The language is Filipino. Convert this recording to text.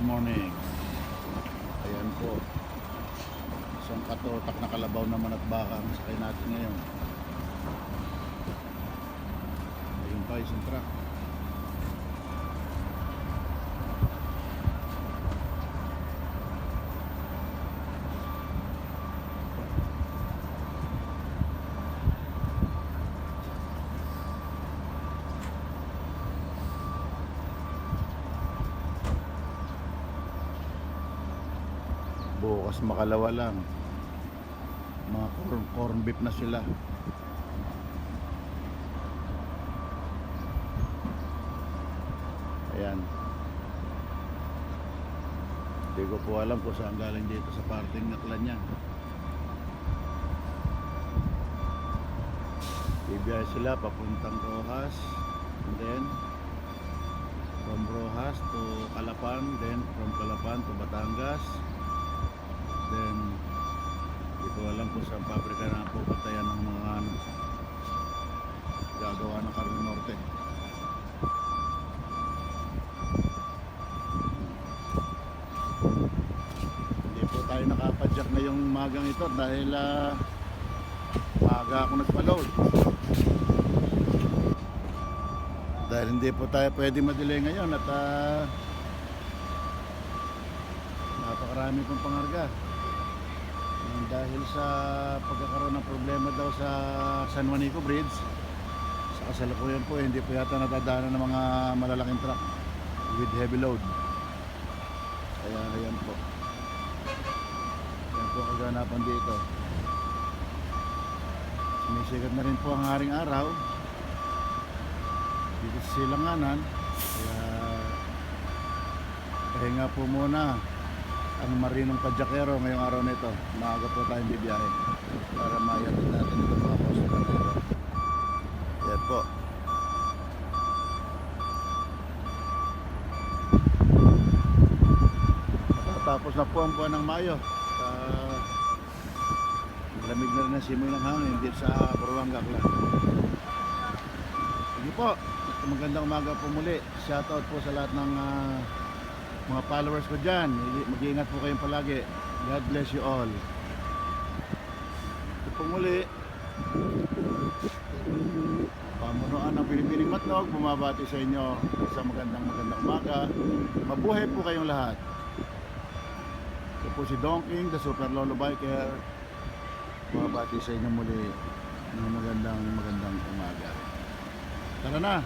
morning. Ayan po. Isang katotak na kalabaw naman at baka ang sakay natin ngayon. Ayun pa, isang truck. Bukas makalawa lang. Mga corn beef na sila. Ayan. Hindi ko po alam kung saan galing dito sa parting Naklan yan. Ibiyay sila papuntang Rojas, and then from Rojas to Calapan, then from Calapan to Batangas. Then hindi ko alam kung saan pabrika na pupuntayan ng mga gagawa ng Carne Norte. Hindi po tayo nakapadyak na yung magang ito dahil maaga ako nagpa-load. Dahil hindi po tayo pwede madelay ngayon at napakarami pong pangarga. Dahil sa pagkakaroon ng problema daw sa San Juanico Bridge, sa kasalukuyan po hindi po yata natadaanan ng mga malalaking truck with heavy load. Kaya ayan po, ayan po kaganapan dito. Sumisikat na rin po ang haring araw dito sa Silanganan. Kaya pahinga po muna ang marinong Padjakero ngayong araw nito. Maaga po tayong bibiyahe para mayatid natin ito mga customer nito. Yan po. Tapos na po ang buwan ng Mayo. Lamig na rin ang simoy ng hangin dito sa Buruanga Aklan. Sige po, magandang umaga po muli. Shoutout po sa lahat ng mga followers ko dyan. Mag-iingat po kayong palagi. God bless you all. Ito po muli, pamunuan ng Pilipining Matnog, bumabati sa inyo sa magandang umaga. Mabuhay po kayong lahat. Ito po si Donking, the Super Lolo Biker, bumabati sa inyo muli ng magandang umaga. Tara na!